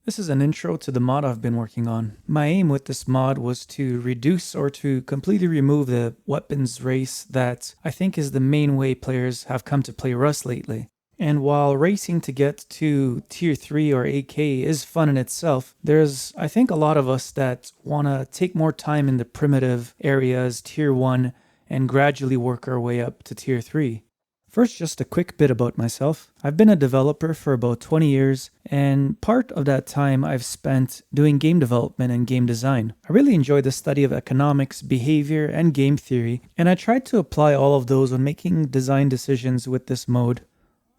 This is an intro to the mod I've been working on. My aim with this mod was to reduce or to completely remove the weapons race that I think is the main way players have come to play Rust lately. And while racing to get to tier 3 or AK is fun in itself, there's, I think, a lot of us that want to take more time in the primitive areas, tier 1, and gradually work our way up to tier 3. First, just a quick bit about myself. I've been a developer for about 20 years, and part of that time I've spent doing game development and game design. I really enjoy the study of economics, behavior, and game theory, and I tried to apply all of those when making design decisions with this mode.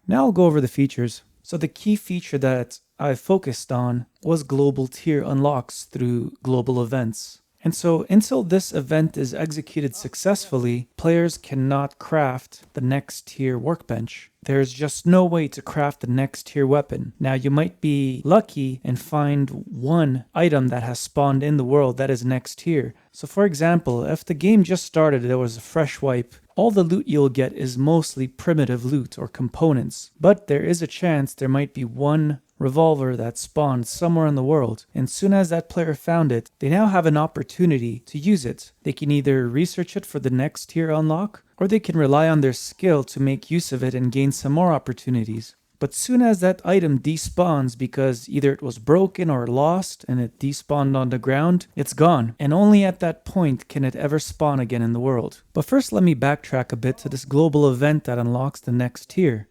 Now I'll go over the features. So the key feature that I focused on was global tier unlocks through global events. And so until this event is executed successfully, players cannot craft the next tier workbench. There's just no way to craft the next tier weapon. Now you might be lucky and find one item that has spawned in the world that is next tier. So for example, if the game just started, there was a fresh wipe, all the loot you'll get is mostly primitive loot or components. But there is a chance there might be one revolver that spawned somewhere in the world, and soon as that player found it, they now have an opportunity to use it. They can either research it for the next tier unlock, or they can rely on their skill to make use of it and gain some more opportunities. But soon as that item despawns because either it was broken or lost and it despawned on the ground, it's gone. And only at that point can it ever spawn again in the world. But first let me backtrack a bit to this global event that unlocks the next tier.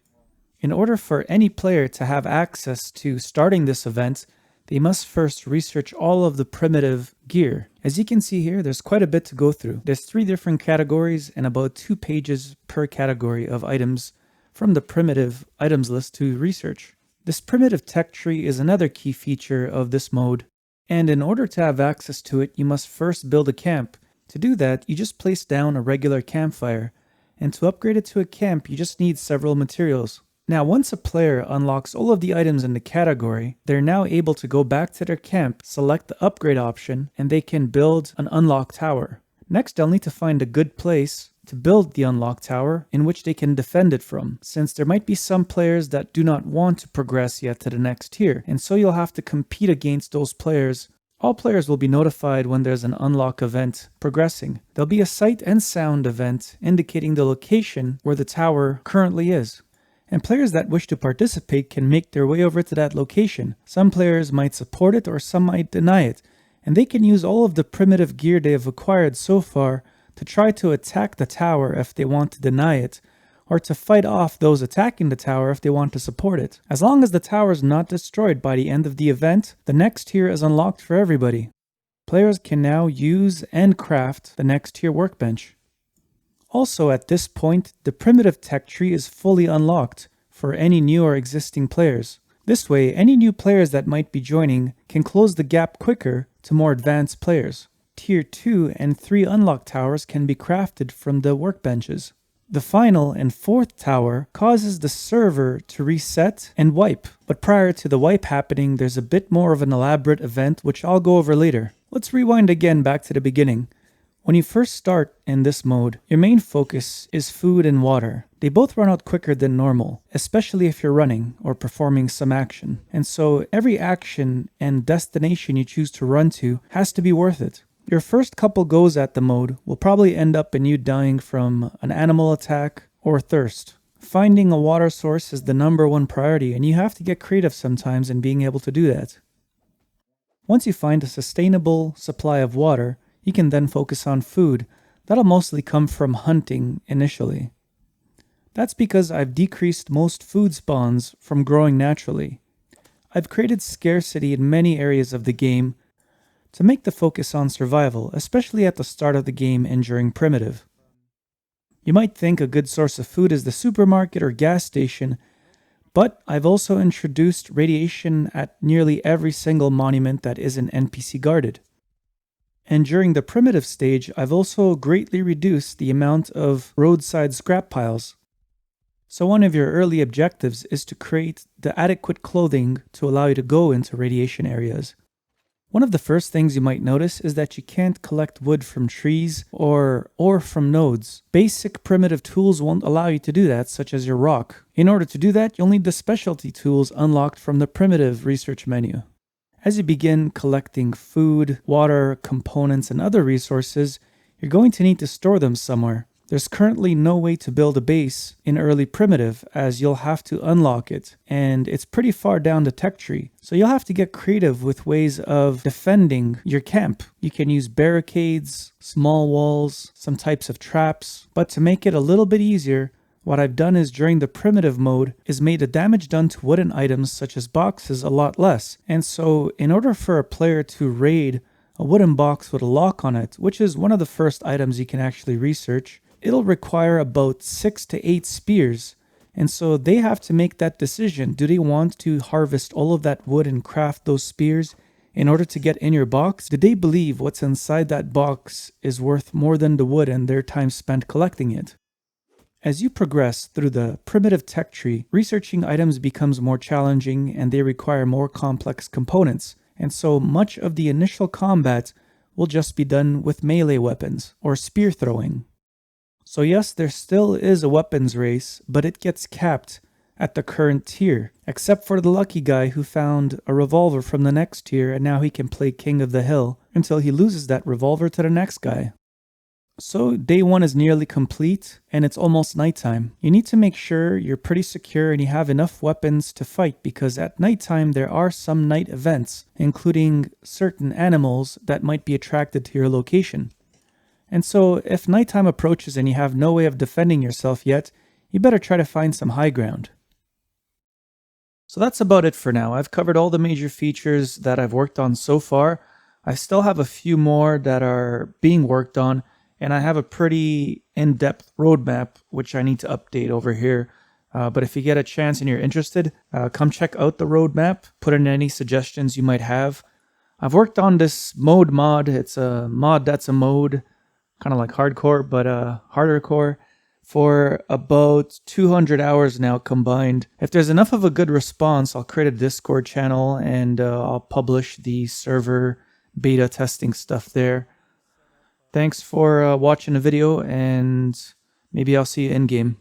In order for any player to have access to starting this event, they must first research all of the primitive gear. As you can see here, there's quite a bit to go through. There's 3 different categories and about 2 pages per category of items from the primitive items list to research. This primitive tech tree is another key feature of this mode, and in order to have access to it, you must first build a camp. To do that, you just place down a regular campfire, and to upgrade it to a camp, you just need several materials. Now, once a player unlocks all of the items in the category, they're now able to go back to their camp, select the upgrade option, and they can build an unlock tower. Next, they'll need to find a good place to build the unlock tower in which they can defend it from, since there might be some players that do not want to progress yet to the next tier, and so you'll have to compete against those players. All players will be notified when there's an unlock event progressing. There'll be a sight and sound event indicating the location where the tower currently is. And players that wish to participate can make their way over to that location. Some players might support it or some might deny it, and they can use all of the primitive gear they have acquired so far to try to attack the tower if they want to deny it, or to fight off those attacking the tower if they want to support it. As long as the tower is not destroyed by the end of the event, the next tier is unlocked for everybody. Players can now use and craft the next tier workbench. Also, at this point, the primitive tech tree is fully unlocked for any new or existing players. This way, any new players that might be joining can close the gap quicker to more advanced players. Tier 2 and 3 unlock towers can be crafted from the workbenches. The final and 4th tower causes the server to reset and wipe, but prior to the wipe happening, there's a bit more of an elaborate event which I'll go over later. Let's rewind again back to the beginning. When you first start in this mode, your main focus is food and water. They both run out quicker than normal, especially if you're running or performing some action. And so every action and destination you choose to run to has to be worth it. Your first couple goes at the mode will probably end up in you dying from an animal attack or thirst. Finding a water source is the #1 priority, and you have to get creative sometimes in being able to do that. Once you find a sustainable supply of water, you can then focus on food. That'll mostly come from hunting initially. That's because I've decreased most food spawns from growing naturally. I've created scarcity in many areas of the game to make the focus on survival, especially at the start of the game and during primitive. You might think a good source of food is the supermarket or gas station, but I've also introduced radiation at nearly every single monument that isn't NPC guarded. And during the primitive stage, I've also greatly reduced the amount of roadside scrap piles. So one of your early objectives is to create the adequate clothing to allow you to go into radiation areas. One of the first things you might notice is that you can't collect wood from trees or ore from nodes. Basic primitive tools won't allow you to do that, such as your rock. In order to do that, you'll need the specialty tools unlocked from the primitive research menu. As you begin collecting food, water, components, and other resources, you're going to need to store them somewhere. There's currently no way to build a base in early primitive, as you'll have to unlock it, and it's pretty far down the tech tree. So you'll have to get creative with ways of defending your camp. You can use barricades, small walls, some types of traps, but to make it a little bit easier, what I've done is during the primitive mode is made the damage done to wooden items such as boxes a lot less. And so in order for a player to raid a wooden box with a lock on it, which is one of the first items you can actually research, it'll require about 6 to 8 spears. And so they have to make that decision. Do they want to harvest all of that wood and craft those spears in order to get in your box? Do they believe what's inside that box is worth more than the wood and their time spent collecting it? As you progress through the primitive tech tree, researching items becomes more challenging and they require more complex components. And so much of the initial combat will just be done with melee weapons or spear throwing. So yes, there still is a weapons race, but it gets capped at the current tier, except for the lucky guy who found a revolver from the next tier and now he can play King of the Hill until he loses that revolver to the next guy. So day 1 is nearly complete and it's almost nighttime. You need to make sure you're pretty secure and you have enough weapons to fight, because at nighttime there are some night events, including certain animals that might be attracted to your location. And so if nighttime approaches and you have no way of defending yourself yet, you better try to find some high ground. So that's about it for now. I've covered all the major features that I've worked on so far. I still have a few more that are being worked on, and I have a pretty in-depth roadmap which I need to update over here. But if you get a chance and you're interested, come check out the roadmap, put in any suggestions you might have. I've worked on this mod. It's a mod that's a mode, kind of like hardcore, but harder core, for about 200 hours now combined. If there's enough of a good response, I'll create a Discord channel and I'll publish the server beta testing stuff there. Thanks for watching the video, and maybe I'll see you in game.